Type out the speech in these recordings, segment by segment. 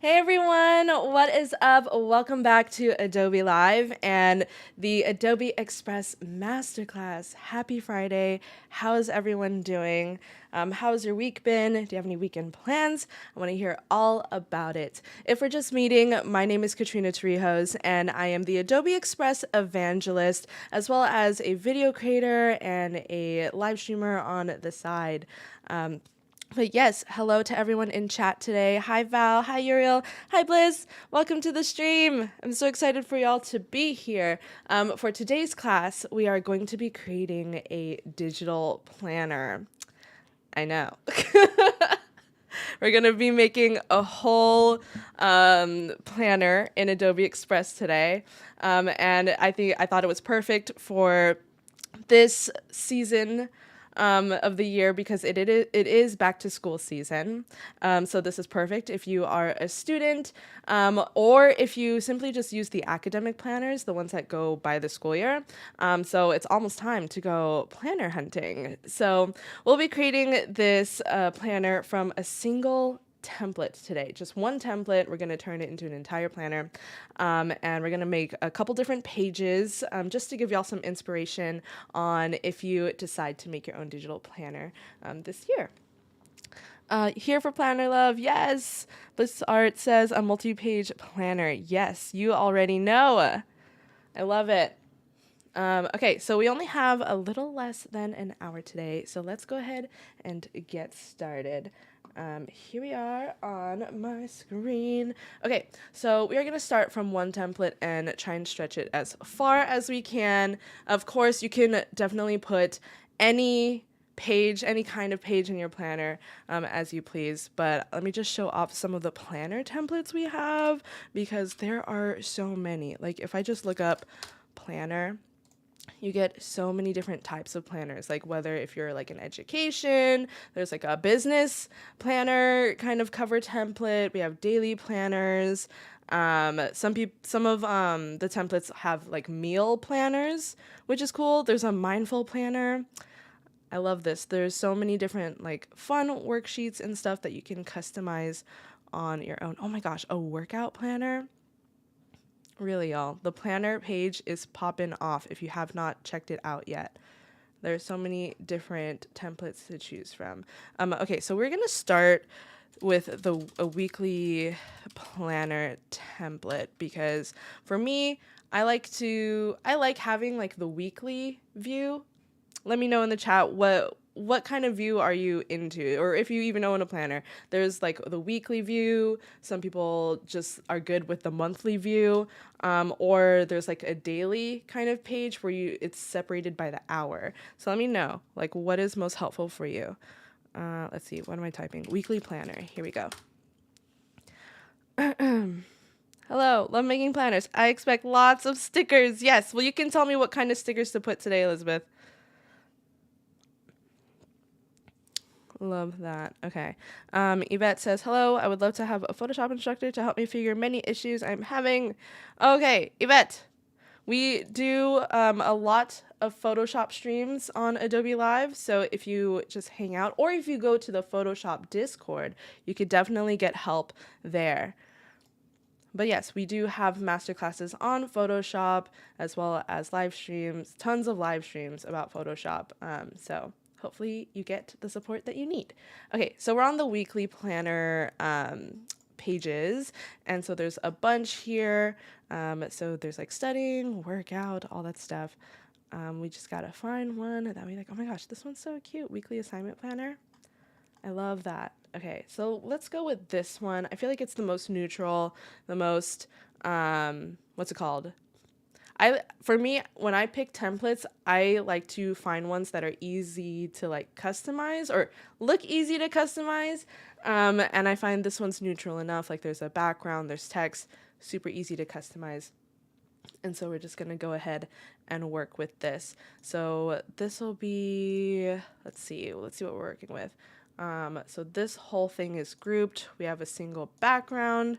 Hey everyone, what is up? Welcome back to Adobe Live and the Adobe Express Masterclass. Happy Friday. How's everyone doing? How's your week been? Do you have any weekend plans? I want to hear all about it. If we're just meeting, my name is Katrina Torrijos and I am the Adobe Express Evangelist, as well as a video creator and a live streamer on the side. But yes, hello to everyone in chat today. Hi Val, hi Uriel, hi Bliss. Welcome to the stream. I'm so excited for y'all to be here. For today's class, we are going to be creating a digital planner. I know. We're going to be making a whole planner in Adobe Express today. And I thought it was perfect for this season of the year because it is back to school season. So this is perfect if you are a student or if you simply just use the academic planners, the ones that go by the school year. So it's almost time to go planner hunting. So we'll be creating this planner from a single template today. Just one template. We're going to turn it into an entire planner. And we're going to make a couple different pages just to give y'all some inspiration on if you decide to make your own digital planner this year. Here for Planner Love, yes. Bliss Art says a multi-page planner. Yes, you already know. I love it. Okay, so we only have a little less than an hour today, so let's go ahead and get started. Here we are on my screen. Okay, so we are going to start from one template and try and stretch it as far as we can. Of course, you can definitely put any page, any kind of page in your planner as you please. But let me just show off some of the planner templates we have because there are so many. Like if I just look up planner, you get so many different types of planners, like whether if you're like in education, there's like a business planner kind of cover template. We have daily planners. Some of the templates have like meal planners, which is cool. There's a mindful planner. I love this. There's so many different like fun worksheets and stuff that you can customize on your own. Oh my gosh, a workout planner. Really, y'all, the planner page is popping off if you have not checked it out yet. There's so many different templates to choose from. Okay, so we're going to start with a weekly planner template because for me, I like having like the weekly view. Let me know in the chat what kind of view are you into, or if you even own a planner. There's like the weekly view. Some people just are good with the monthly view, or there's like a daily kind of page where it's separated by the hour. So let me know like what is most helpful for you. Let's see, what am I typing? Weekly planner. Here we go. Hello, love making planners. I expect lots of stickers. Yes. Well, you can tell me what kind of stickers to put today, Elizabeth. Love that. Okay. Yvette says, hello, I would love to have a Photoshop instructor to help me figure many issues I'm having. Okay, Yvette, we do a lot of Photoshop streams on Adobe Live. So if you just hang out or if you go to the Photoshop Discord, you could definitely get help there. But yes, we do have masterclasses on Photoshop as well as live streams, tons of live streams about Photoshop. So hopefully you get the support that you need. Okay, so we're on the weekly planner pages. And so there's a bunch here. So there's like studying, workout, all that stuff. We just got to find one that we like, oh my gosh, this one's so cute. Weekly assignment planner. I love that. Okay, so let's go with this one. I feel like it's the most neutral, the most, what's it called? For me, when I pick templates, I like to find ones that are easy to like customize or look easy to customize. And I find this one's neutral enough. Like there's a background, there's text, super easy to customize. And so we're just going to go ahead and work with this. So this will be, let's see what we're working with. So this whole thing is grouped. We have a single background.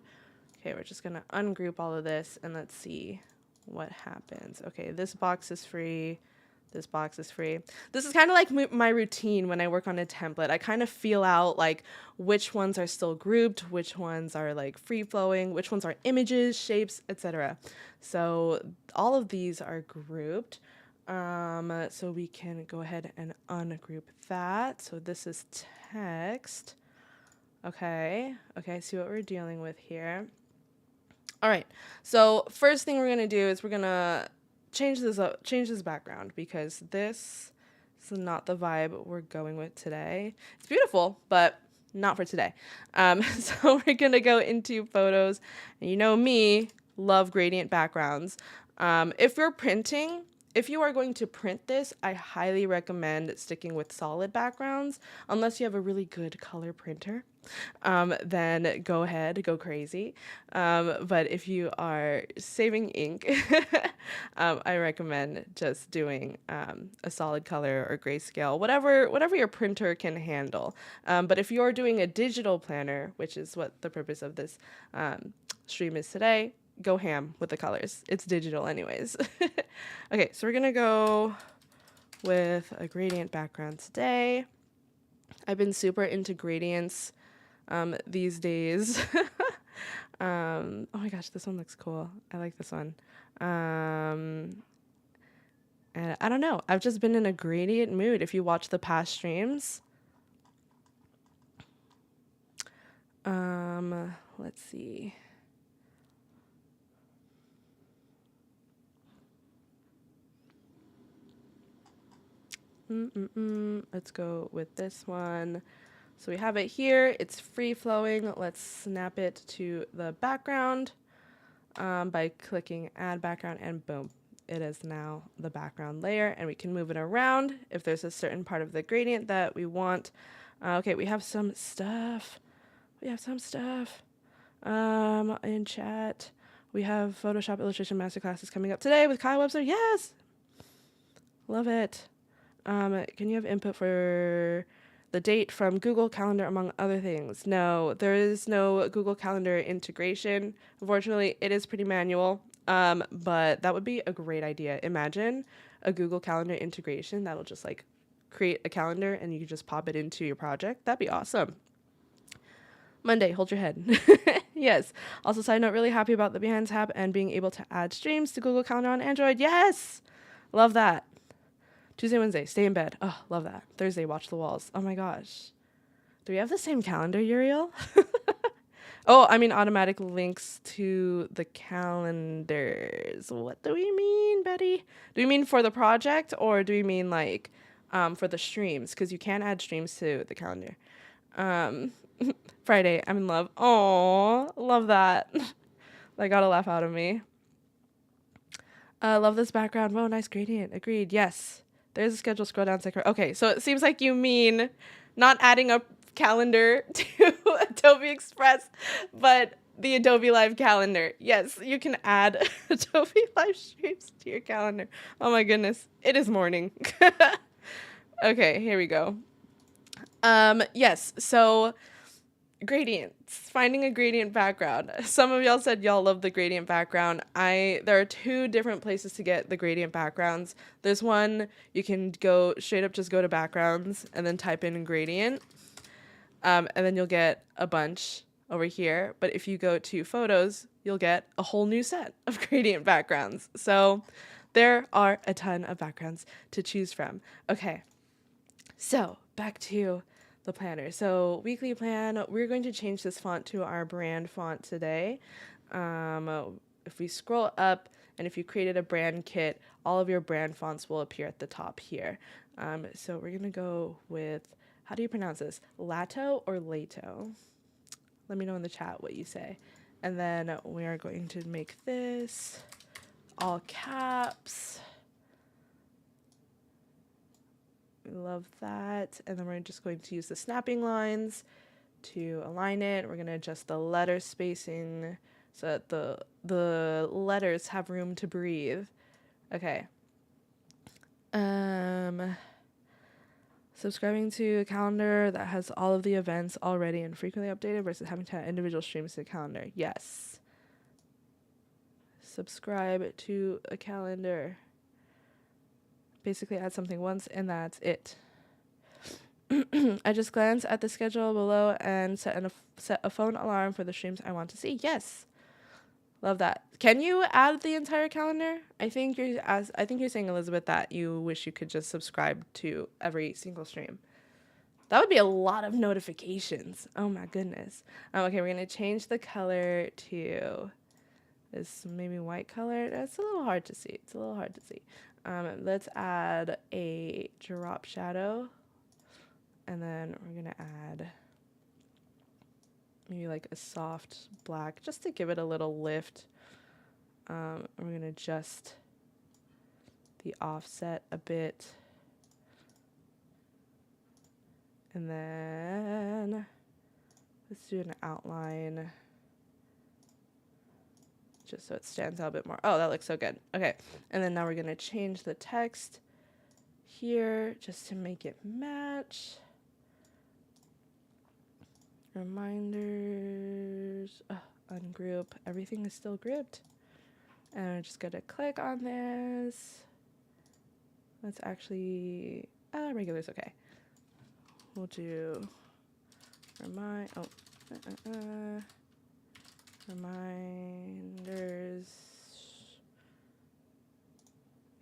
Okay, we're just going to ungroup all of this and let's see what happens. Okay, this box is free. This box is free. This is kind of like my routine when I work on a template. I kind of feel out like which ones are still grouped, which ones are like free flowing, which ones are images, shapes, etc. So all of these are grouped. So we can go ahead and ungroup that. So this is text. Okay, see what we're dealing with here. All right, so first thing we're gonna do is we're gonna change this background, because this is not the vibe we're going with today. It's beautiful, but not for today. So we're gonna go into photos, and you know me, love gradient backgrounds. If you are going to print this, I highly recommend sticking with solid backgrounds, unless you have a really good color printer. Then go ahead, go crazy. But if you are saving ink, I recommend just doing a solid color or grayscale, whatever your printer can handle. But if you're doing a digital planner, which is what the purpose of this stream is today, go ham with the colors. It's digital anyways. Okay, so we're gonna go with a gradient background today. I've been super into gradients these days. Oh my gosh, this one looks cool. I like this one. And I don't know, I've just been in a gradient mood. If you watch the past streams, let's see. Let's go with this one. So we have it here. It's free flowing. Let's snap it to the background by clicking add background, and boom, it is now the background layer, and we can move it around if there's a certain part of the gradient that we want. Okay, we have some stuff. In chat. We have Photoshop Illustration Masterclass is coming up today with Kyle Webster. Yes! Love it. Can you have input for the date from Google Calendar, among other things? No, there is no Google Calendar integration. Unfortunately, it is pretty manual, but that would be a great idea. Imagine a Google Calendar integration that'll just like create a calendar and you can just pop it into your project. That'd be awesome. Monday, hold your head. Yes. Also, side note, really happy about the Behance tab and being able to add streams to Google Calendar on Android. Yes! Love that. Tuesday, Wednesday, stay in bed. Oh, love that. Thursday, watch the walls. Oh my gosh. Do we have the same calendar, Uriel? Oh, I mean automatic links to the calendars. What do we mean, Betty? Do we mean for the project, or do we mean like for the streams? Because you can add streams to the calendar. Friday, I'm in love. Oh, love that. That got a laugh out of me. Love this background. Whoa, nice gradient. Agreed. Yes. There's a schedule. Scroll down. Okay, so it seems like you mean not adding a calendar to Adobe Express, but the Adobe Live calendar. Yes, you can add Adobe Live streams to your calendar. Oh my goodness. It is morning. Okay, here we go. Yes, so gradients, finding a gradient background. Some of y'all said y'all love the gradient background. There are two different places to get the gradient backgrounds. There's one you can go straight up, just go to backgrounds and then type in gradient, and then you'll get a bunch over here. But if you go to photos, you'll get a whole new set of gradient backgrounds. So there are a ton of backgrounds to choose from. Okay, so back to the planner. So weekly plan, we're going to change this font to our brand font today. If we scroll up, and if you created a brand kit, all of your brand fonts will appear at the top here. So we're going to go with, how do you pronounce this? Lato or Lato? Let me know in the chat what you say. And then we are going to make this all caps. We love that. And then we're just going to use the snapping lines to align it. We're going to adjust the letter spacing so that the letters have room to breathe. Okay. Subscribing to a calendar that has all of the events already and frequently updated versus having to add individual streams to the calendar. Yes. Subscribe to a calendar Basically add something once and that's it. I just glance at the schedule below and set a phone alarm for the streams I want to see. Yes. Love that. Can you add the entire calendar? I think you're saying, Elizabeth, that you wish you could just subscribe to every single stream. That would be a lot of notifications. Oh my goodness. Okay, we're gonna change the color to this maybe white color. That's a little hard to see. Let's add a drop shadow, and then we're gonna add maybe like a soft black just to give it a little lift. We're gonna adjust the offset a bit. And then let's do an outline just so it stands out a bit more. Oh, that looks so good. Okay. And then now we're gonna change the text here just to make it match. Reminders, ungroup, everything is still grouped. And I'm just gonna click on this. Let's actually, regular's okay. We'll do reminders. I'm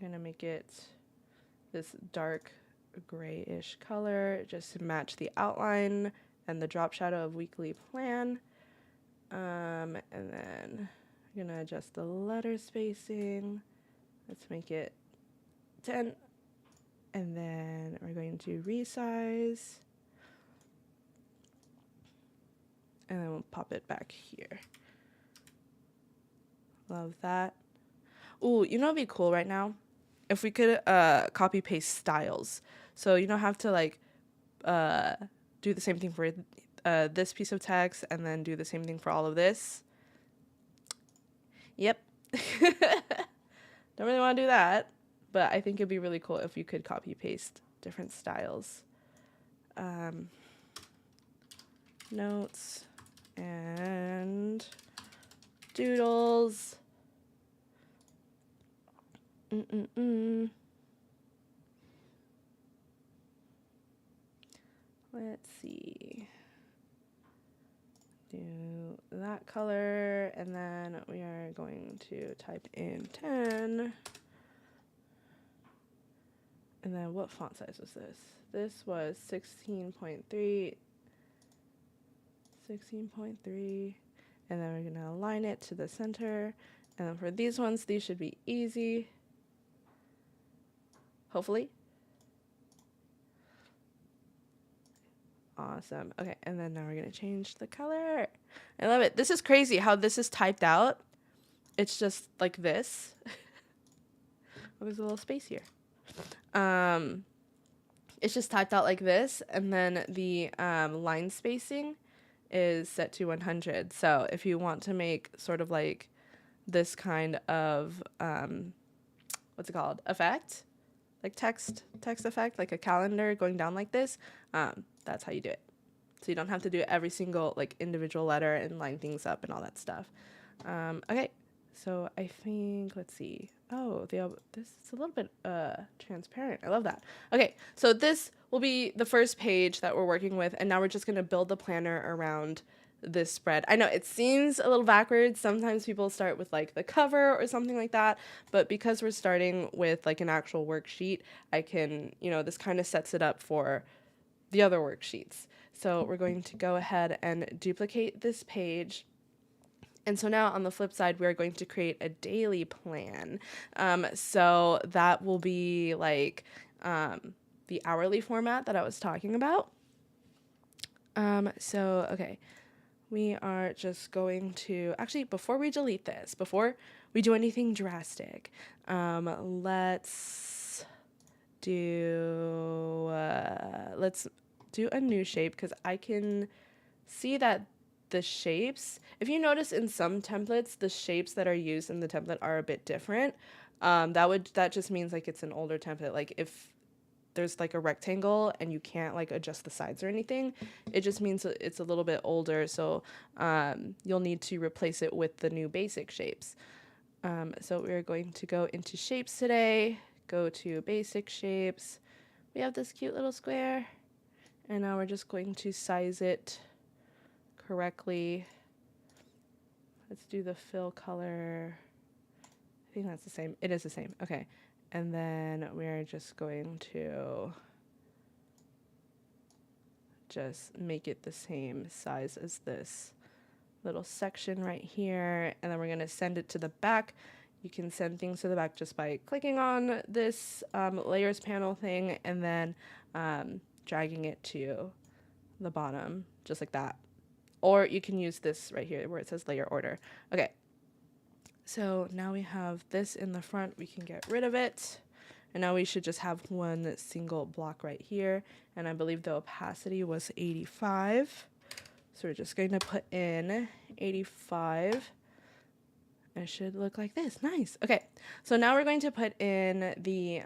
gonna make it this dark grayish color just to match the outline and the drop shadow of weekly plan. And then I'm gonna adjust the letter spacing. Let's make it 10. And then we're going to resize. And then we'll pop it back here. Love that. Ooh, you know what'd be cool right now? If we could copy paste styles. So you don't have to like do the same thing for this piece of text and then do the same thing for all of this. Yep. Don't really want to do that. But I think it'd be really cool if you could copy paste different styles. Notes and doodles. Let's see. Do that color, and then we are going to type in 10. And then what font size was this? This was 16.3. 16.3. And then we're going to align it to the center. And then for these ones, these should be easy. Hopefully. Awesome. Okay, and then now we're going to change the color. I love it. This is crazy how this is typed out. It's just like this. Oh, there's a little space here. It's just typed out like this, and then the line spacing is set to 100. So if you want to make sort of like this kind of what's it called, effect, like text effect, like a calendar going down like this, that's how you do it. So you don't have to do every single like individual letter and line things up and all that stuff. Okay, so I think, let's see. Oh, this is a little bit transparent. I love that. Okay, so this will be the first page that we're working with, and now we're just going to build the planner around this spread. I know it seems a little backwards. Sometimes people start with like the cover or something like that, but because we're starting with like an actual worksheet, I can, this kind of sets it up for the other worksheets. So we're going to go ahead and duplicate this page. And so now on the flip side, we're going to create a daily plan. So that will be like the hourly format that I was talking about. Okay, we are just going to, actually, before we delete this, before we do anything drastic, let's do a new shape, because I can see that the shapes, if you notice in some templates, the shapes that are used in the template are a bit different. That just means like it's an older template. Like if there's like a rectangle and you can't like adjust the sides or anything, it just means it's a little bit older. So you'll need to replace it with the new basic shapes. So we're going to go into shapes today, go to basic shapes. We have this cute little square, and now we're just going to size it correctly. Let's do the fill color. I think that's the same. It is the same. Okay. And then we're just going to just make it the same size as this little section right here. And then we're going to send it to the back. You can send things to the back just by clicking on this layers panel thing and then dragging it to the bottom, just like that. Or you can use this right here where it says layer order. Okay. So now we have this in the front. We can get rid of it. And now we should just have one single block right here. And I believe the opacity was 85. So we're just going to put in 85. It should look like this. Nice. Okay. So now we're going to put in the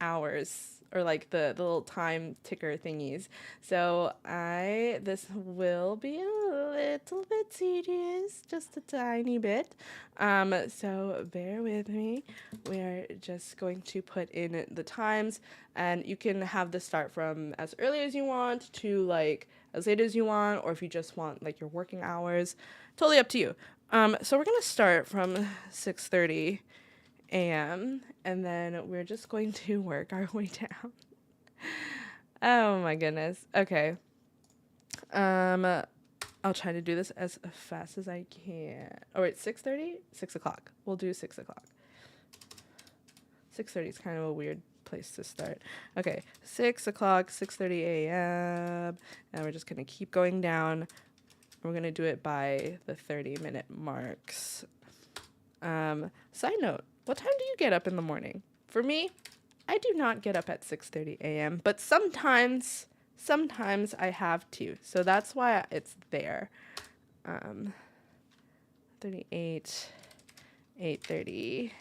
hours, or like the little time ticker thingies. So this will be a little bit tedious, just a tiny bit. So bear with me. We're just going to put in the times, and you can have this start from as early as you want to like as late as you want, or if you just want like your working hours, totally up to you. So we're gonna start from 6:30 a.m. and then we're just going to work our way down. Oh my goodness. Okay. I'll try to do this as fast as I can. Oh wait, 6:30? 6 o'clock. We'll do 6 o'clock. 6:30 is kind of a weird place to start. Okay, 6 o'clock, 6:30 a.m. And we're just gonna keep going down. We're gonna do it by the 30-minute marks. Side note, what time do you get up in the morning? For me, I do not get up at 6:30 a.m., but sometimes I have to. So that's why it's there. 38, 8:30.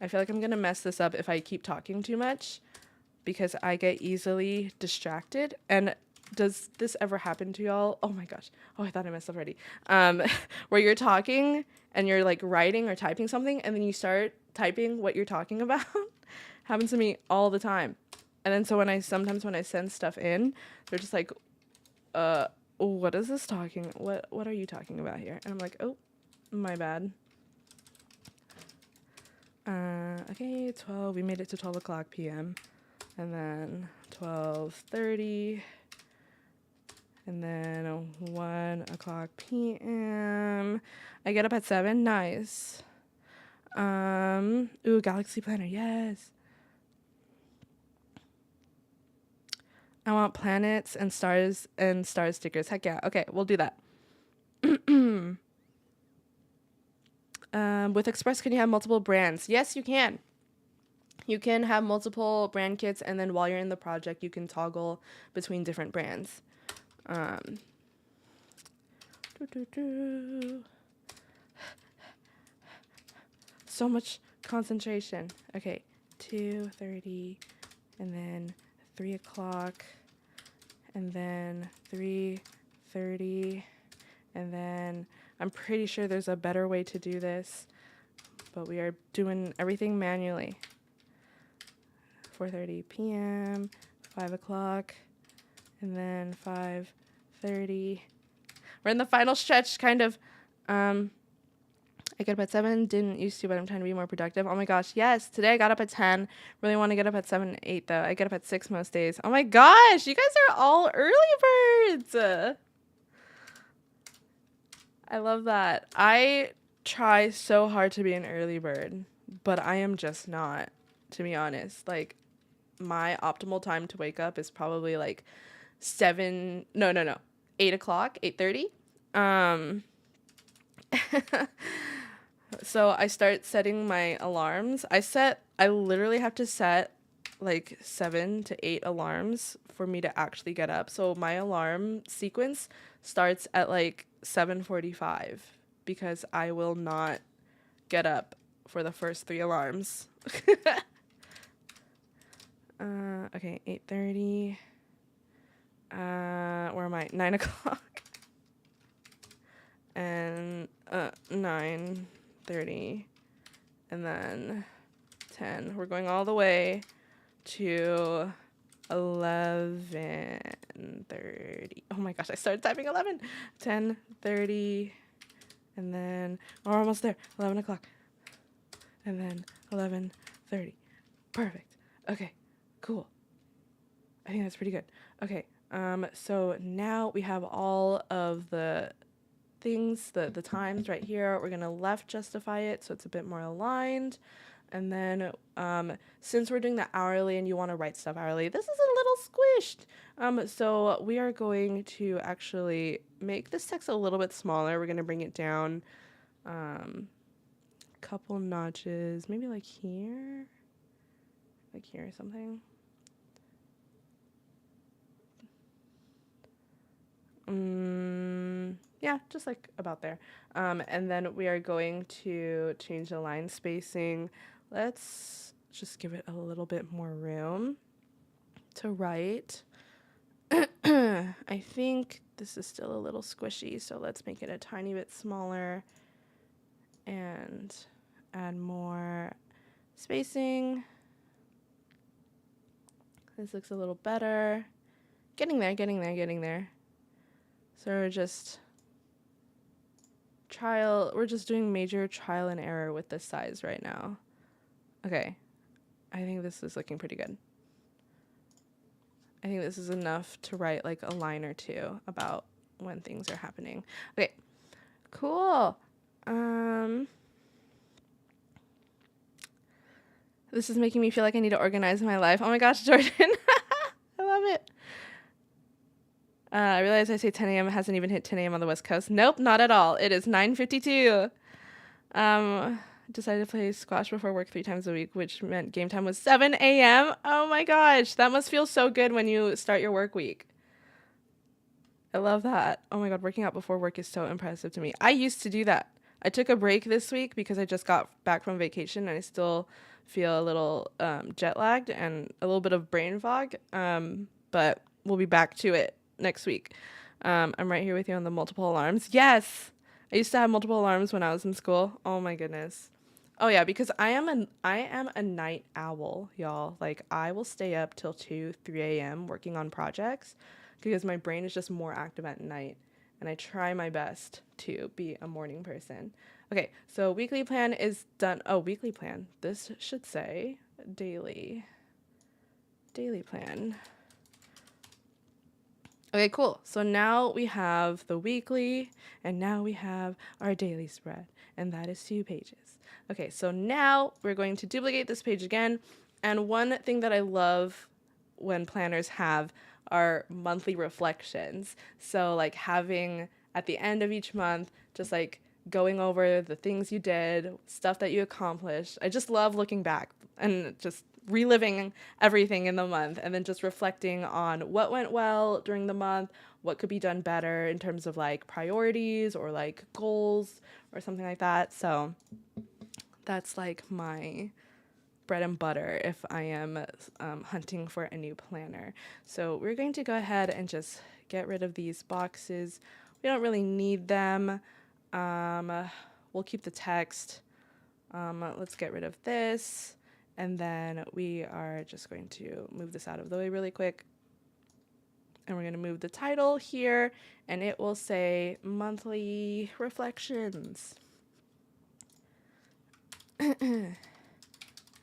I feel like I'm going to mess this up if I keep talking too much because I get easily distracted. And does this ever happen to y'all? Oh my gosh. Oh, I thought I messed up already. Where you're talking and you're like writing or typing something and then you start typing what you're talking about. Happens to me all the time. And then so when I send stuff in, they're just like, what is this talking? What are you talking about here? And I'm like, oh, my bad. Okay, 12. We made it to 12 o'clock p.m. And then 12:30. And then 1 o'clock p.m. I get up at 7. Nice. Ooh, Galaxy Planner. Yes. I want planets and stars stickers. Heck yeah. Okay, we'll do that. With Express, can you have multiple brands? Yes, you can. You can have multiple brand kits, and then while you're in the project, you can toggle between different brands. So much concentration. Okay, 2:30, and then 3 o'clock, and then 3:30, and then I'm pretty sure there's a better way to do this, but we are doing everything manually. 4:30 p.m., 5 o'clock, and then 5:30. We're in the final stretch, kind of. I get up at 7, didn't used to, but I'm trying to be more productive. Oh my gosh, yes, today I got up at 10. Really want to get up at 7, 8 though. I get up at 6 most days. Oh my gosh, you guys are all early birds. I love that. I try so hard to be an early bird, but I am just not, to be honest. Like, my optimal time to wake up is probably like 8 o'clock, 8:30. So I start setting my alarms. I literally have to set like 7 to 8 alarms for me to actually get up. So my alarm sequence starts at like 7:45 because I will not get up for the first 3 alarms. Okay, 8:30. Where am I? 9 o'clock. And 9:30. And then 10. We're going all the way to 11:30. Oh my gosh, I started typing 11. 10:30, and then we're almost there. 11 o'clock, and then 11:30. Perfect. Okay, cool. I think that's pretty good. Okay, so now we have all of the things, the times right here. We're gonna left justify it so it's a bit more aligned. And then since we're doing the hourly and you want to write stuff hourly, this is a little squished. So we are going to actually make this text a little bit smaller. We're going to bring it down a couple notches, maybe like here or something. Yeah, just like about there. And then we are going to change the line spacing. Let's just give it a little bit more room to write. I think this is still a little squishy, so let's make it a tiny bit smaller and add more spacing. This looks a little better. Getting there. So we're just doing major trial and error with this size right now. Okay, I think this is looking pretty good. I think this is enough to write like a line or two about when things are happening. Okay, cool. This is making me feel like I need to organize my life. Oh my gosh, Jordan. I love it. I realize I say 10 a.m. It hasn't even hit 10 a.m. on the West Coast. Nope, not at all. It is 9:52. Decided to play squash before work 3 times a week, which meant game time was 7 a.m. Oh my gosh, that must feel so good when you start your work week. I love that. Oh my God, working out before work is so impressive to me. I used to do that. I took a break this week because I just got back from vacation and I still feel a little jet lagged and a little bit of brain fog, but we'll be back to it next week. I'm right here with you on the multiple alarms. Yes, I used to have multiple alarms when I was in school. Oh my goodness. Oh yeah, because I am a night owl, y'all. Like I will stay up till 2, 3 a.m. working on projects because my brain is just more active at night, and I try my best to be a morning person. Okay, so weekly plan is done. Oh, weekly plan. This should say daily plan. Okay, cool. So now we have the weekly, and now we have our daily spread, and that is 2 pages. Okay, so now we're going to duplicate this page again, and one thing that I love when planners have are monthly reflections. So like having at the end of each month, just like going over the things you did, stuff that you accomplished. I just love looking back and just reliving everything in the month and then just reflecting on what went well during the month, what could be done better in terms of like priorities or like goals or something like that. So that's like my bread and butter if I am hunting for a new planner. So we're going to go ahead and just get rid of these boxes. We don't really need them. We'll keep the text. Let's get rid of this. And then we are just going to move this out of the way really quick. And we're going to move the title here, and it will say monthly reflections.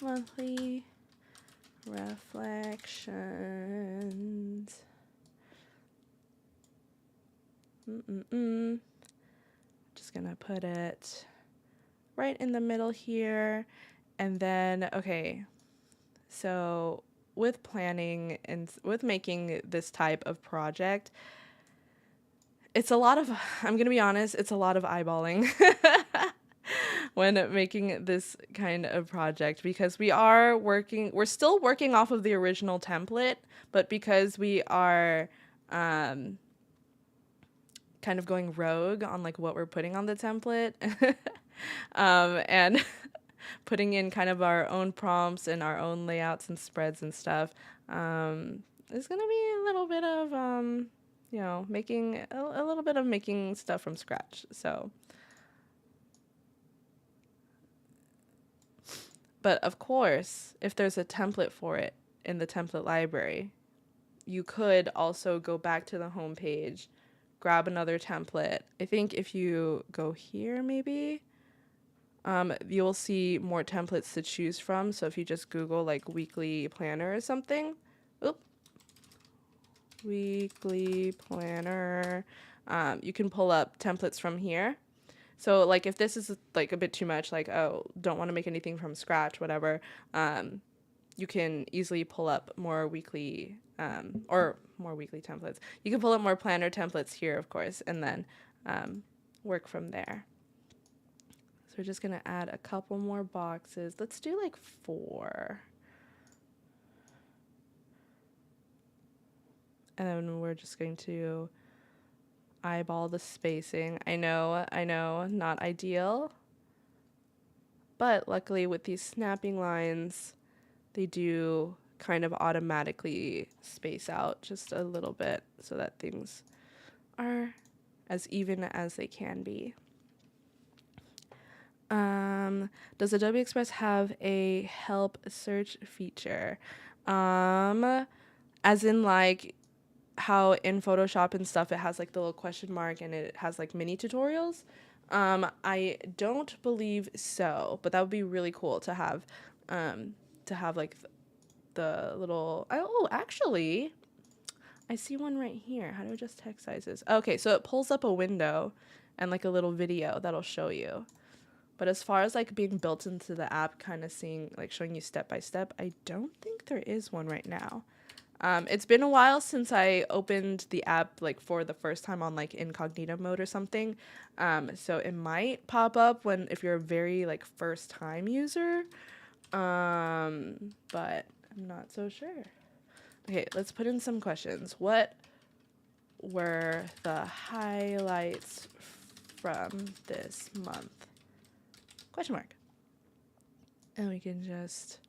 Monthly reflections. Just going to put it right in the middle here. And then, okay, so with planning and with making this type of project, it's a lot of, I'm going to be honest, it's a lot of eyeballing when making this kind of project because we're still working off of the original template, but because we are kind of going rogue on like what we're putting on the template and putting in kind of our own prompts and our own layouts and spreads and stuff, there's going to be a little bit of, making a little bit of making stuff from scratch. So But of course, if there's a template for it in the template library, you could also go back to the home page, grab another template. I think if you go here, maybe, you'll see more templates to choose from. So if you just Google like weekly planner or something, oop, weekly planner, you can pull up templates from here. So like if this is like a bit too much, like, oh, don't want to make anything from scratch, whatever, you can easily pull up more weekly or more weekly templates. You can pull up more planner templates here, of course, and then work from there. So we're just going to add a couple more boxes. Let's do like 4. And then we're just going to eyeball the spacing. I know, not ideal. But luckily with these snapping lines, they do kind of automatically space out just a little bit so that things are as even as they can be. Does Adobe Express have a help search feature? As in like how in Photoshop and stuff it has like the little question mark and it has like mini tutorials. I don't believe so, but that would be really cool to have like the little, oh, actually, I see one right here. How do I adjust text sizes? Okay, so it pulls up a window and like a little video that'll show you. But as far as like being built into the app, kind of seeing like showing you step by step, I don't think there is one right now. It's been a while since I opened the app like for the first time on like incognito mode or something. So it might pop up if you're a very like first time user. But I'm not so sure. Okay, let's put in some questions. What were the highlights from this month? Question mark. And we can just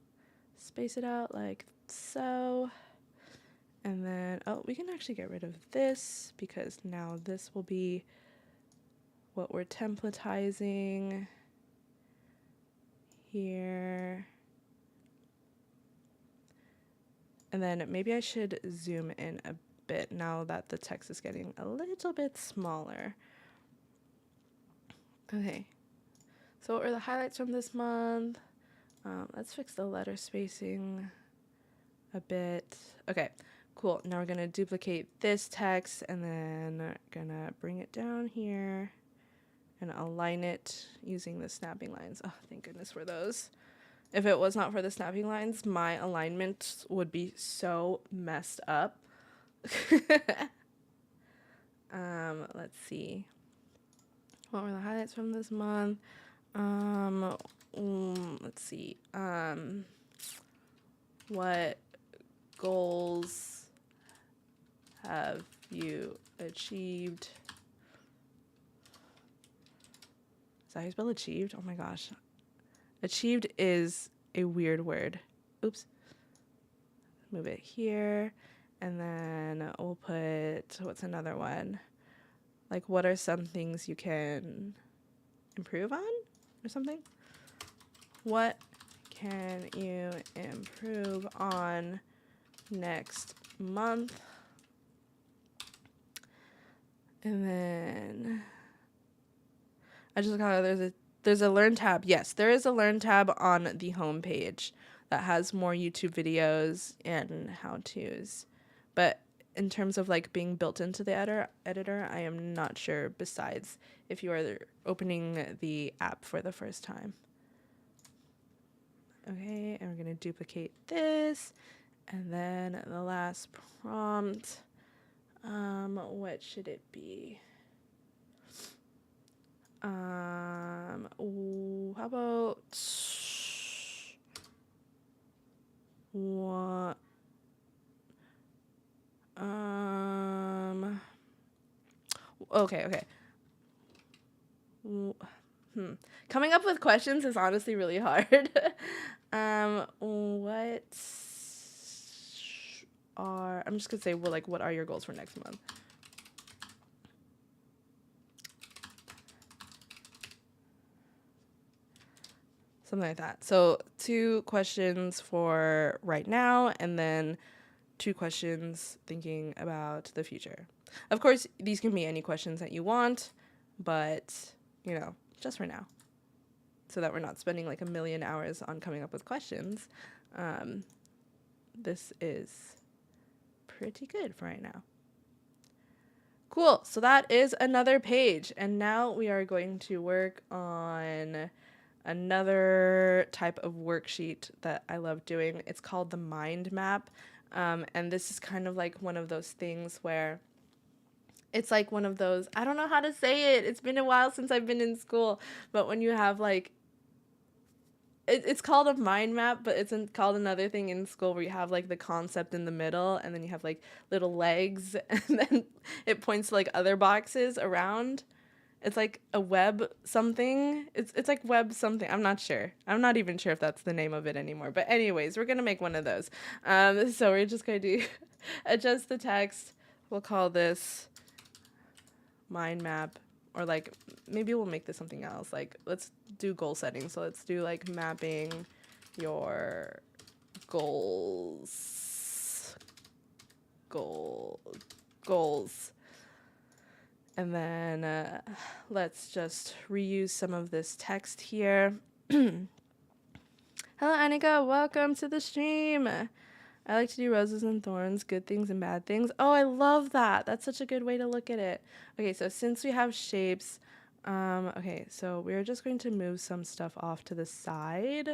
space it out like so. And then, oh, we can actually get rid of this because now this will be what we're templatizing here. And then maybe I should zoom in a bit now that the text is getting a little bit smaller. Okay, so what were the highlights from this month? Let's fix the letter spacing a bit. Okay, cool. Now we're gonna duplicate this text and then gonna bring it down here and align it using the snapping lines. Oh, thank goodness for those. If it was not for the snapping lines, my alignment would be so messed up. Let's see. What were the highlights from this month? Let's see. What goals have you achieved? Is that how you spell achieved? Oh my gosh. Achieved is a weird word. Oops. Move it here. And then we'll put, what's another one? Like, what are some things you can improve on or something? What can you improve on next month? And then I just got there's a learn tab. Yes, there is a learn tab on the home page that has more YouTube videos and how-tos. But in terms of like being built into the editor, I am not sure, besides if you are opening the app for the first time. Okay, and we're going to duplicate this. And then the last prompt, what should it be? How about what? Okay. Coming up with questions is honestly really hard. I'm just gonna say, well, like, what are your goals for next month? something like that. So 2 questions for right now, and then 2 questions thinking about the future. Of course, these can be any questions that you want, but, you know, just for now, so that we're not spending like a million hours on coming up with questions. This is pretty good for right now. Cool. So that is another page. And now we are going to work on another type of worksheet that I love doing. It's called the mind map. And this is kind of like one of those things where it's like one of those, I don't know how to say it. It's been a while since I've been in school, but when you have like, it's called a mind map, but it's called another thing in school where you have like the concept in the middle, and then you have like little legs, and then it points to like other boxes around. It's like a web something. It's like web something. I'm not sure. I'm not even sure if that's the name of it anymore. But anyways, we're gonna make one of those. So we're just gonna do adjust the text. We'll call this mind map, or like maybe we'll make this something else. Like let's do goal setting. So let's do like mapping your goals. And then let's just reuse some of this text here. Hello, Annika. Welcome to the stream. I like to do roses and thorns, good things and bad things. Oh, I love that. That's such a good way to look at it. Okay, so since we have shapes, okay, so we're just going to move some stuff off to the side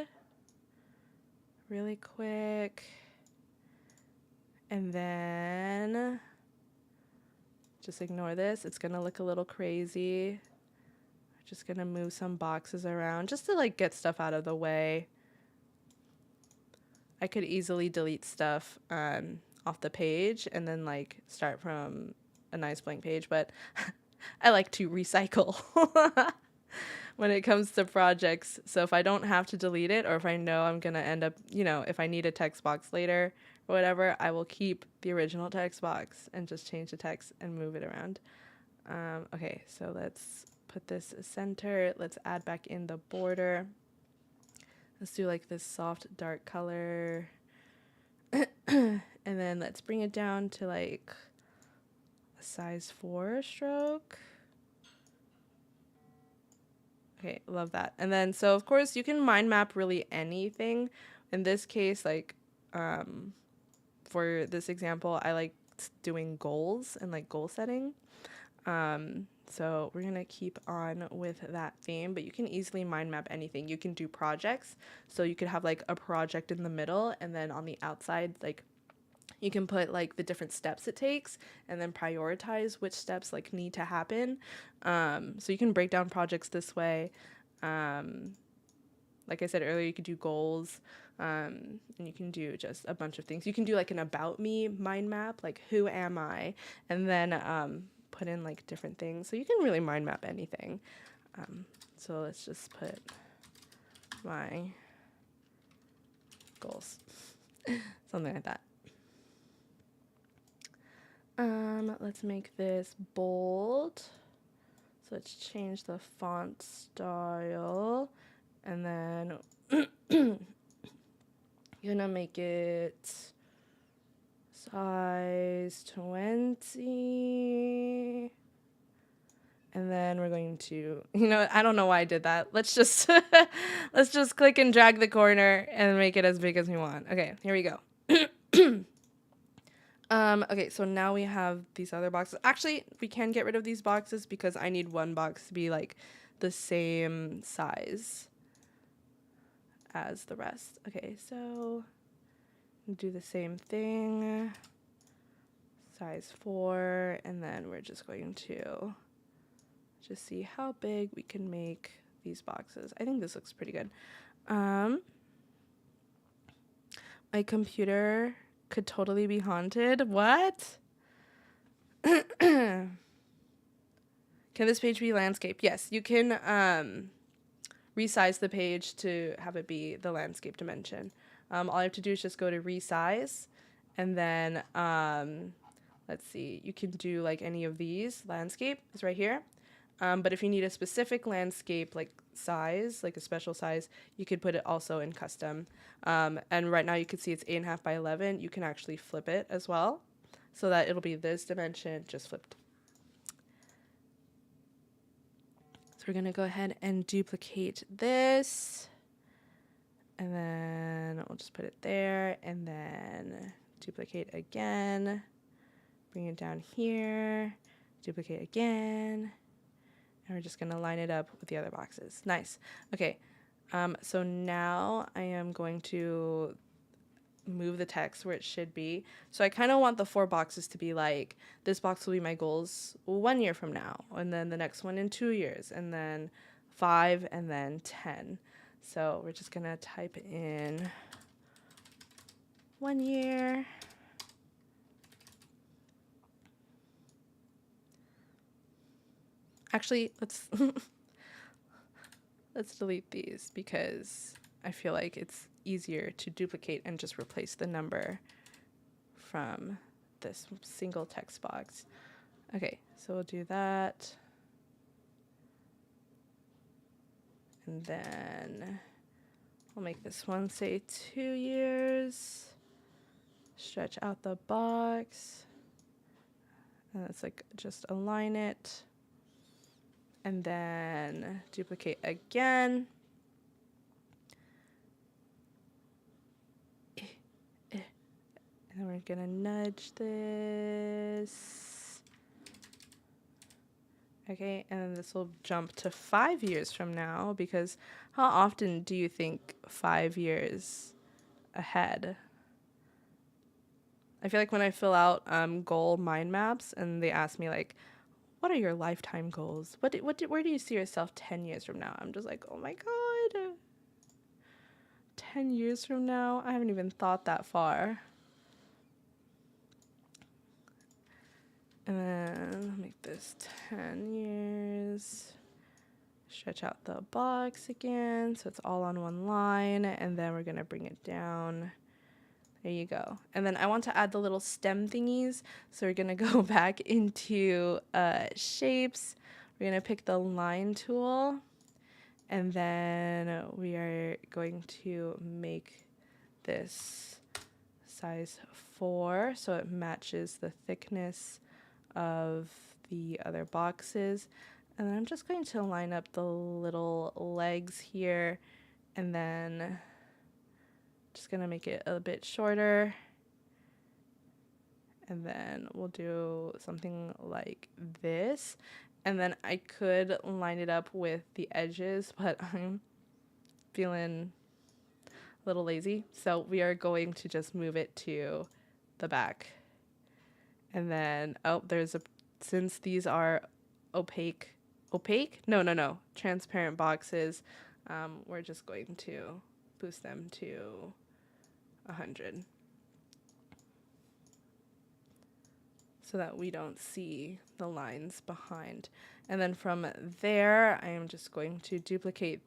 really quick. And then just ignore this. It's going to look a little crazy. Just going to move some boxes around just to like get stuff out of the way. I could easily delete stuff off the page and then like start from a nice blank page, but I like to recycle when it comes to projects. So if I don't have to delete it, or if I know I'm going to end up, you know, if I need a text box later or whatever, I will keep the original text box and just change the text and move it around. Okay, so let's put this center. Let's add back in the border. Let's do like this soft dark color. And then let's bring it down to like a size 4 stroke. Okay, love that. And then, so of course you can mind map really anything. In this case, like, for this example, I like doing goals and like goal setting. So we're going to keep on with that theme, but you can easily mind map anything. You can do projects. So you could have like a project in the middle, and then on the outside, like you can put like the different steps it takes and then prioritize which steps like need to happen. So you can break down projects this way. Like I said earlier, you could do goals, and you can do just a bunch of things. You can do like an about me mind map, like who am I? And then, put in like different things. So you can really mind map anything. So let's just put my goals, something like that. Let's make this bold. So let's change the font style, and then gonna make it size 20. And then we're going to, you know, I don't know why I did that. Let's just let's just click and drag the corner and make it as big as we want. Okay, here we go. Okay, so now we have these other boxes. Actually, we can get rid of these boxes because I need one box to be like the same size as the rest. Okay, so do the same thing, size 4, and then we're just going to just see how big we can make these boxes. I think this looks pretty good. My computer could totally be haunted. What? Can this page be landscape? Yes, you can resize the page to have it be the landscape dimension. All I have to do is just go to resize, and then let's see, you can do like any of these. Landscape is right here. But if you need a specific landscape, like size, like a special size, you could put it also in custom. And right now you can see it's 8.5 by 11. You can actually flip it as well, so that it'll be this dimension just flipped. So we're gonna go ahead and duplicate this, and then we'll just put it there, and then duplicate again, bring it down here, duplicate again, and we're just gonna line it up with the other boxes. Nice. Okay, so now I am going to move the text where it should be. So I kind of want the 4 boxes to be like, this box will be my goals 1 year from now, and then the next one in 2 years, and then 5, and then 10. So we're just gonna type in 1 year. Actually, let's let's delete these because I feel like it's easier to duplicate and just replace the number from this single text box. Okay, so we'll do that. And then we'll make this one say 2 years. Stretch out the box. And it's like just align it. And then duplicate again. And we're gonna nudge this. Okay, and then this will jump to 5 years from now, because how often do you think 5 years ahead? I feel like when I fill out goal mind maps and they ask me like, what are your lifetime goals? Where do you see yourself 10 years from now? I'm just like, oh my God. 10 years from now? I haven't even thought that far. And then make this 10 years. Stretch out the box again so it's all on one line, and then we're gonna bring it down. There you go. And then I want to add the little stem thingies, so we're gonna go back into shapes. We're gonna pick the line tool, and then we are going to make this size 4 so it matches the thickness of the other boxes. And then I'm just going to line up the little legs here, and then just gonna make it a bit shorter, and then we'll do something like this. And then I could line it up with the edges, but I'm feeling a little lazy, so we are going to just move it to the back. And then, oh, since these are transparent boxes, we're just going to boost them to 100 so that we don't see the lines behind. And then from there, I am just going to duplicate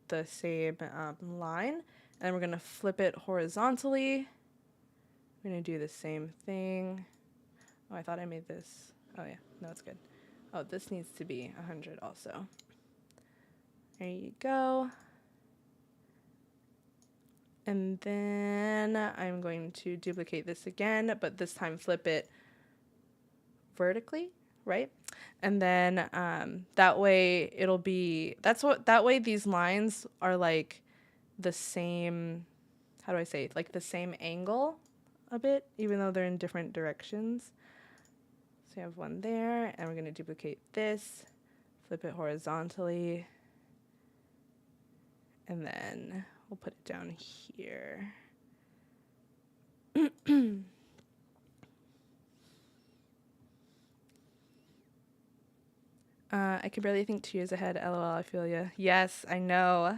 the same line, and we're going to flip it horizontally. We're going to do the same thing. Oh, I thought I made this. Oh, yeah. No, it's good. Oh, this needs to be 100 also. There you go. And then I'm going to duplicate this again, but this time flip it vertically, right? And then that way it'll be, that way these lines are like the same, how do I say it? Like the same angle a bit, even though they're in different directions. So we have one there, and we're going to duplicate this, flip it horizontally, and then we'll put it down here. I can barely think 2 years ahead. LOL, I feel ya. Yes, I know.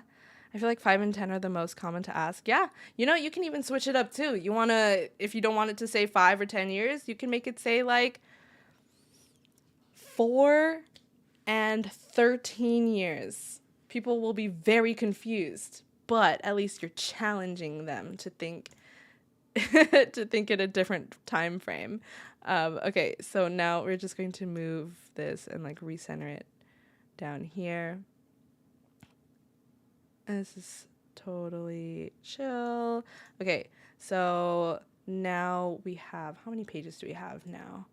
I feel like 5 and 10 are the most common to ask. Yeah, you know, you can even switch it up too. You want to, if you don't want it to say 5 or 10 years, you can make it say like 4 and 13 years. People will be very confused, but at least you're challenging them to think to think in a different time frame. Okay, so now we're just going to move this and like recenter it down here. This is totally chill. Okay, so now we have, how many pages do we have now?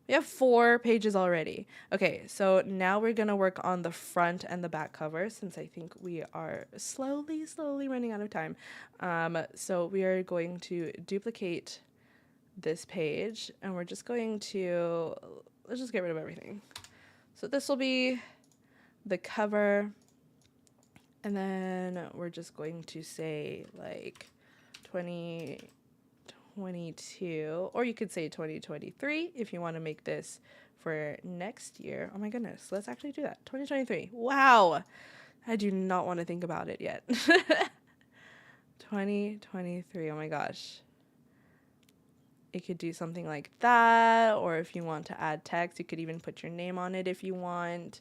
We have 4 pages already. Okay, so now we're gonna work on the front and the back cover since I think we are slowly running out of time. So we are going to duplicate this page and we're just going to, let's just get rid of everything. So this will be the cover. And then we're just going to say like 2022, or you could say 2023 if you want to make this for next year. Oh my goodness, let's actually do that. 2023. Wow. I do not want to think about it yet. 2023. Oh my gosh. It could do something like that, or if you want to add text, you could even put your name on it if you want.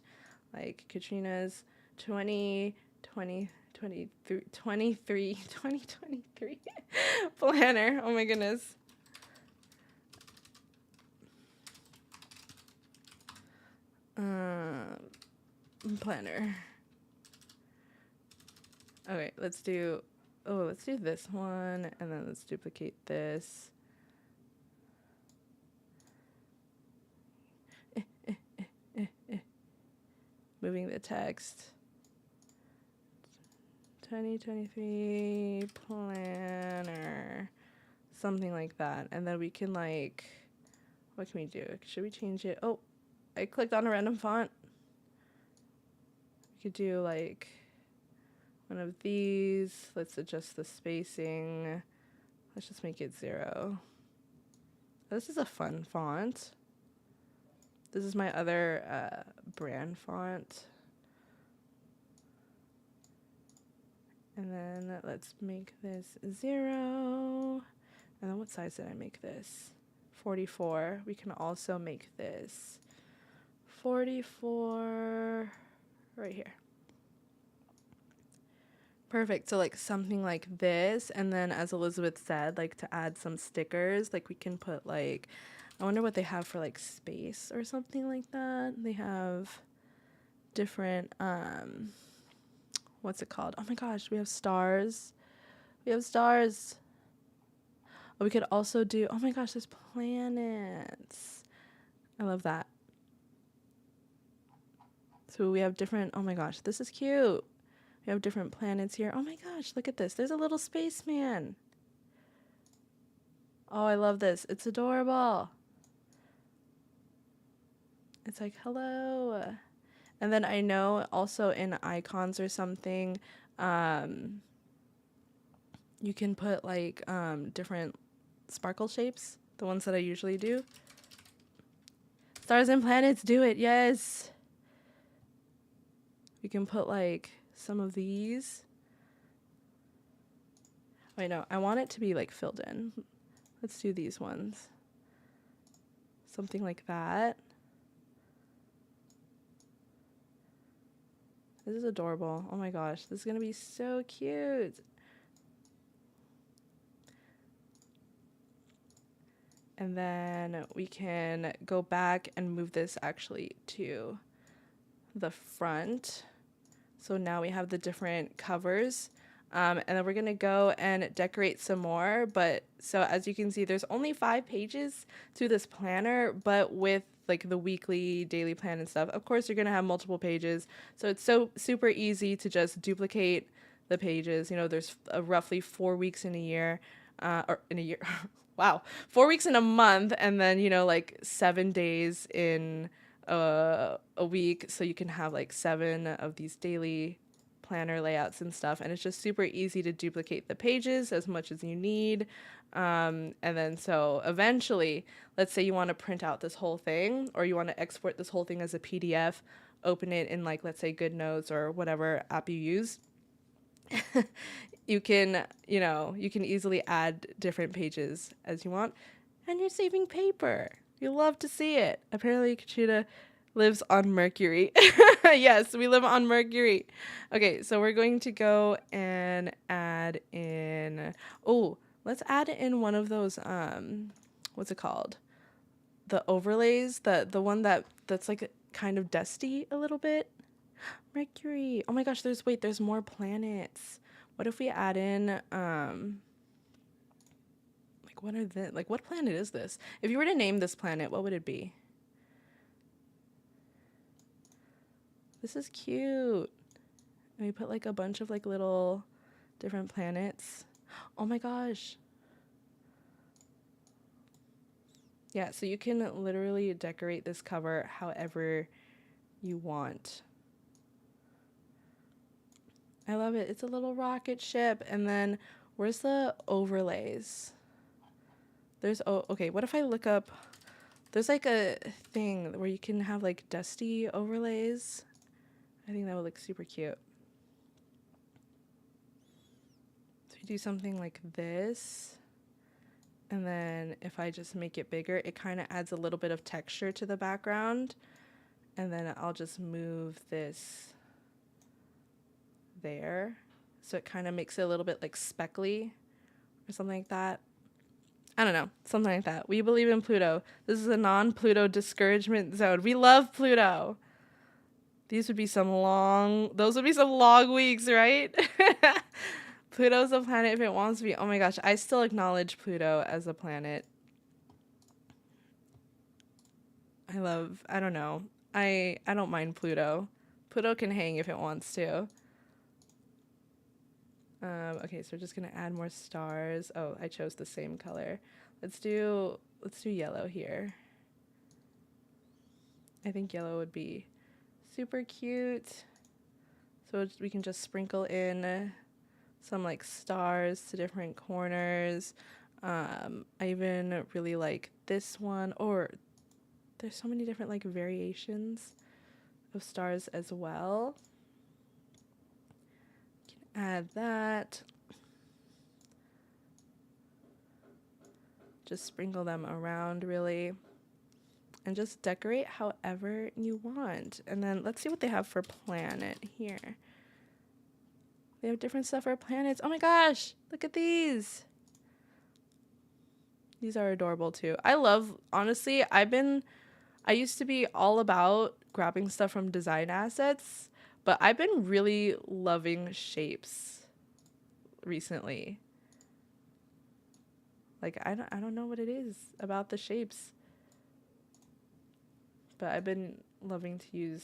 Like Katrina's 2023 planner. Oh my goodness. Planner. Okay, let's do this one, and then let's duplicate this. Moving the text. 2023 planner. Something like that. And then we can like, what can we do? Should we change it? Oh, I clicked on a random font. We could do like one of these. Let's adjust the spacing. Let's just make it 0. This is a fun font. This is my other brand font. And then let's make this 0. And then what size did I make this? 44. We can also make this 44 right here. Perfect. So like something like this. And then as Elizabeth said, like to add some stickers, like we can put like, I wonder what they have for like space or something like that. They have different, what's it called? Oh my gosh, we have stars. We have stars. Oh, we could also do, oh my gosh, there's planets. I love that. So we have different, oh my gosh, this is cute. We have different planets here. Oh my gosh, look at this. There's a little spaceman. Oh, I love this. It's adorable. It's like, hello. And then I know also in icons or something, you can put like different sparkle shapes, the ones that I usually do. Stars and planets, do it, yes. We can put like some of these. Wait, no, I want it to be like filled in. Let's do these ones. Something like that. This is adorable. Oh my gosh, this is gonna be so cute. And then we can go back and move this actually to the front. So now we have the different covers. And then we're gonna go and decorate some more. But so as you can see, there's only 5 pages to this planner, but with like the weekly, daily plan and stuff, of course you're gonna have multiple pages. So it's so super easy to just duplicate the pages. You know, there's roughly 4 weeks in a year, or in a year. Wow, 4 weeks in a month, and then, you know, like 7 days in a week. So you can have like 7 of these daily planner layouts and stuff, and it's just super easy to duplicate the pages as much as you need. And then so eventually, let's say you want to print out this whole thing, or you want to export this whole thing as a PDF, open it in like, let's say GoodNotes or whatever app you use. You can, you know, you can easily add different pages as you want, and you're saving paper. You love to see it. Apparently Katrina lives on Mercury. Yes, we live on Mercury. Okay, so we're going to go and add in, oh, let's add in one of those, what's it called? The overlays, the one that's like kind of dusty a little bit. Mercury. Oh my gosh, there's more planets. What if we add in like what planet is this? If you were to name this planet, what would it be? This is cute. And we put like a bunch of like little different planets. Oh my gosh. Yeah, so you can literally decorate this cover however you want. I love it. It's a little rocket ship. And then where's the overlays? There's, oh, okay, what if I look up, there's like a thing where you can have like dusty overlays. I think that would look super cute. So you do something like this. And then if I just make it bigger, it kind of adds a little bit of texture to the background. And then I'll just move this there. So it kind of makes it a little bit like speckly or something like that. I don't know, something like that. We believe in Pluto. This is a non-Pluto discouragement zone. We love Pluto. Those would be some long weeks, right? Pluto's a planet if it wants to be. Oh my gosh, I still acknowledge Pluto as a planet. I don't know. I don't mind Pluto. Pluto can hang if it wants to. Okay, so we're just gonna add more stars. Oh, I chose the same color. Let's do yellow here. I think yellow would be super cute. So we can just sprinkle in some like stars to different corners. I even really like this one, or there's so many different like variations of stars as well. Can add that. Just sprinkle them around really. And just decorate however you want. And then let's see what they have for planet here. They have different stuff for planets. Oh my gosh, look at these. These are adorable too. Honestly, I used to be all about grabbing stuff from design assets, but I've been really loving shapes recently. Like, I don't know what it is about the shapes, but I've been loving to use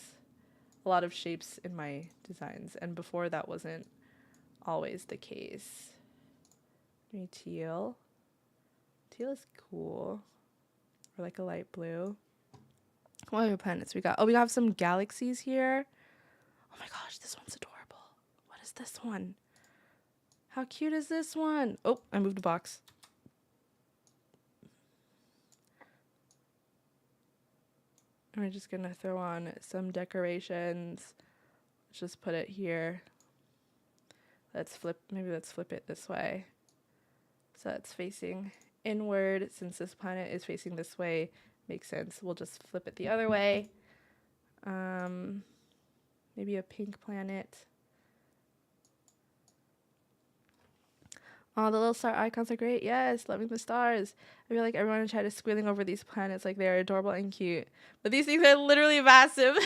a lot of shapes in my designs, and before that wasn't always the case. Maybe teal. Teal is cool. Or like a light blue. What other planets we got? Oh, we have some galaxies here. Oh my gosh, this one's adorable. What is this one? How cute is this one? Oh, I moved a box. And we're just gonna throw on some decorations. Let's just put it here. Maybe let's flip it this way. So it's facing inward. Since this planet is facing this way, makes sense. We'll just flip it the other way. Maybe a pink planet. Oh, the little star icons are great. Yes, loving the stars. I feel like everyone in chat is squealing over these planets like they're adorable and cute. But these things are literally massive.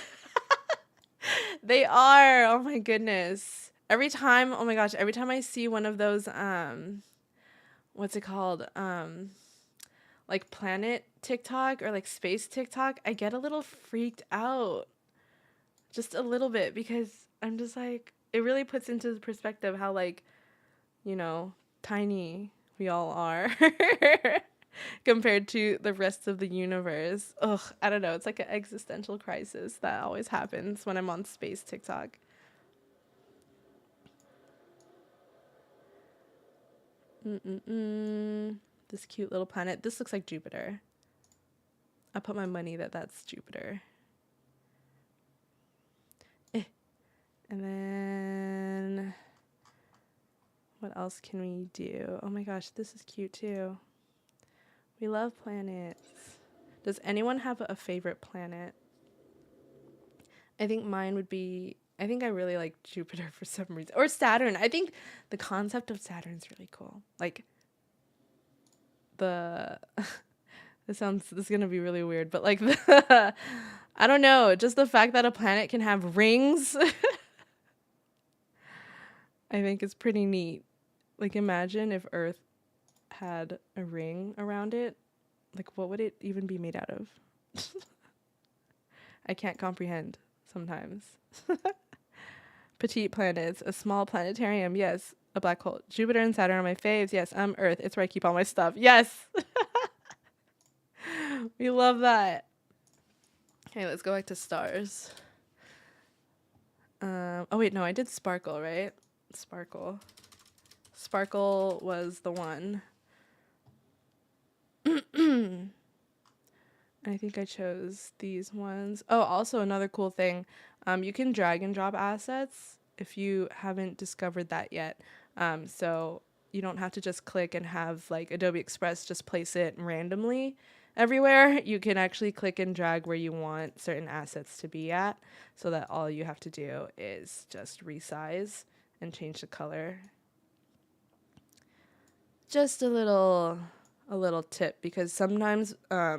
They are. Oh my goodness. Every time I see one of those, what's it called? Like planet TikTok or like space TikTok, I get a little freaked out. Just a little bit, because I'm just like, it really puts into perspective how like, tiny we all are compared to the rest of the universe. Ugh, I don't know. It's like an existential crisis that always happens when I'm on space TikTok. This cute little planet. This looks like Jupiter. I put my money that that's Jupiter. And then what else can we do? Oh my gosh, this is cute too. We love planets. Does anyone have a favorite planet? I think mine would be, I think I really like Jupiter for some reason. Or Saturn. I think the concept of Saturn is really cool. Like this is going to be really weird, but like I don't know. Just the fact that a planet can have rings, I think is pretty neat. Like, imagine if Earth had a ring around it. Like, what would it even be made out of? I can't comprehend sometimes. Petite planets, a small planetarium, yes. A black hole. Jupiter and Saturn are my faves, yes. Earth, it's where I keep all my stuff, yes. We love that. Okay, let's go back to stars. Oh wait, no, I did sparkle, right? Sparkle. Sparkle was the one. I think I chose these ones. Oh, also another cool thing. You can drag and drop assets if you haven't discovered that yet. So you don't have to just click and have like Adobe Express just place it randomly everywhere. You can actually click and drag where you want certain assets to be at, so that all you have to do is just resize and change the color. Just a little tip, because sometimes I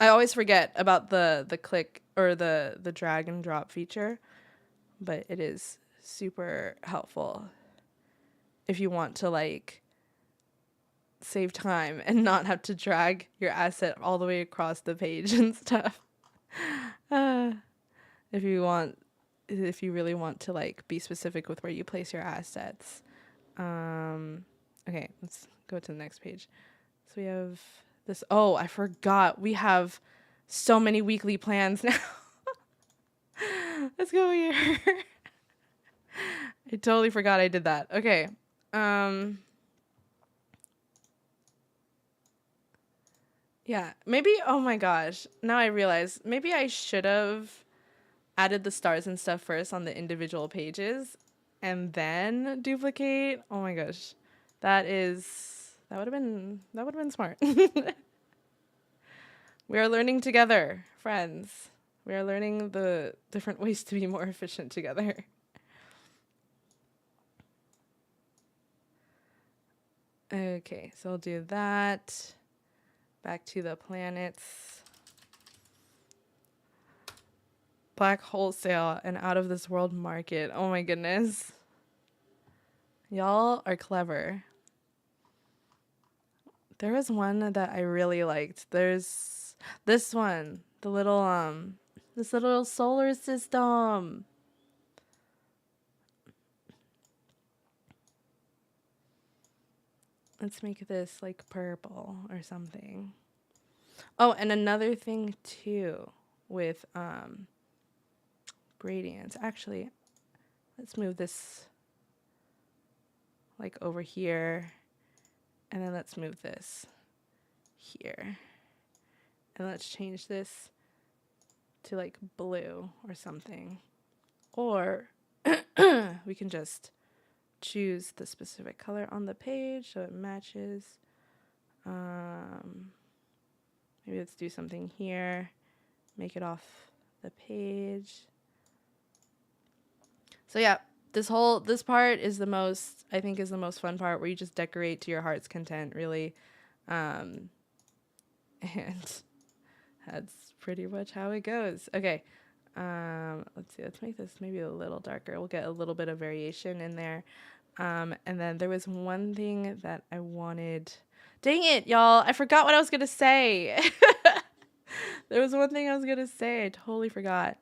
always forget about the click or the drag and drop feature, but it is super helpful if you want to like save time and not have to drag your asset all the way across the page and stuff. If you really want to like be specific with where you place your assets. Okay, let's go to the next page. So we have this. Oh, I forgot. We have so many weekly plans now. Let's go here. I totally forgot I did that. Okay. Yeah, maybe, oh my gosh. Now I realize maybe I should have added the stars and stuff first on the individual pages and then duplicate. Oh my gosh. That would have been smart. We are learning together, friends. We are learning the different ways to be more efficient together. Okay, so I'll do that. Back to the planets. Black wholesale and out of this world market. Oh my goodness. Y'all are clever. There was one that I really liked. There's this one, this little solar system. Let's make this like purple or something. Oh, and another thing too with gradients. Actually, let's move this like over here, and then let's move this here. And let's change this to like blue or something. Or we can just choose the specific color on the page so it matches. Maybe let's do something here. Make it off the page. So yeah, this part is the most fun part, where you just decorate to your heart's content, really. And that's pretty much how it goes. Okay. Let's see, let's make this maybe a little darker. We'll get a little bit of variation in there. And then there was one thing that I wanted. Dang it, y'all. I forgot what I was going to say. There was one thing I was going to say. I totally forgot.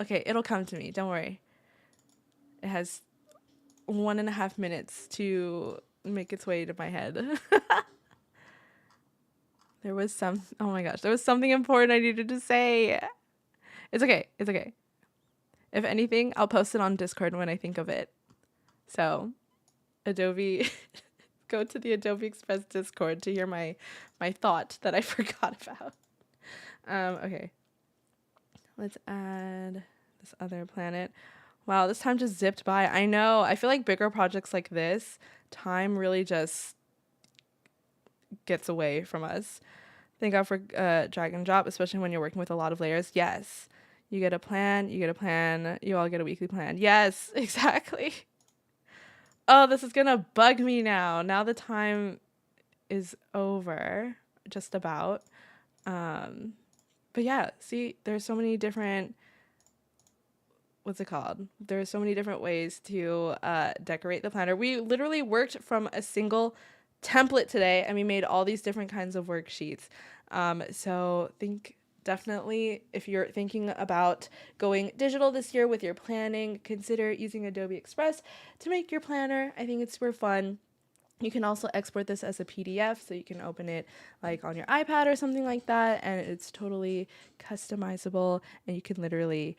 Okay. It'll come to me. Don't worry. It has 1.5 minutes to make its way to my head. There was oh my gosh, there was something important I needed to say. It's okay. It's okay. If anything, I'll post it on Discord when I think of it. So, Adobe, go to the Adobe Express Discord to hear my thought that I forgot about. Okay. Let's add this other planet. Wow, this time just zipped by. I know. I feel like bigger projects like this, time really just gets away from us. Thank God for drag and drop, especially when you're working with a lot of layers. Yes. You get a plan, you all get a weekly plan. Yes, exactly. Oh, this is gonna bug me now. Now the time is over, just about. But yeah, see, there's so many different, what's it called? There's so many different ways to decorate the planner. We literally worked from a single template today, and we made all these different kinds of worksheets. So think definitely, if you're thinking about going digital this year with your planning, consider using Adobe Express to make your planner. I think it's super fun. You can also export this as a PDF, so you can open it like on your iPad or something like that, and it's totally customizable, and you can literally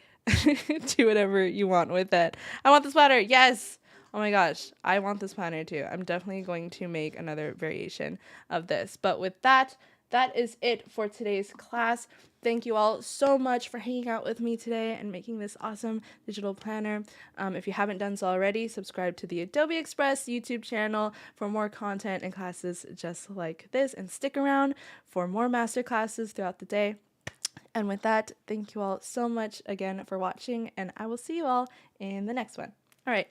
do whatever you want with it. I want this planner. Yes. Oh my gosh, I want this planner too. I'm definitely going to make another variation of this. But with that, that is it for today's class. Thank you all so much for hanging out with me today and making this awesome digital planner. If you haven't done so already, subscribe to the Adobe Express YouTube channel for more content and classes just like this, and stick around for more master classes throughout the day. And with that, thank you all so much again for watching, and I will see you all in the next one. All right,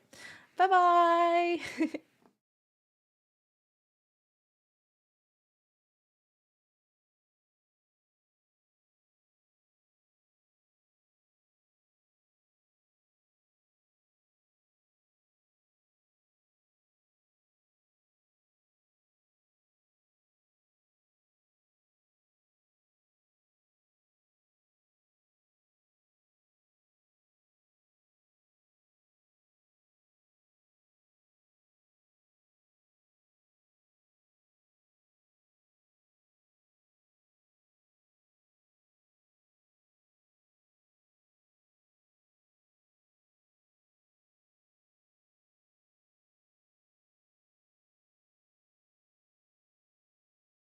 bye-bye.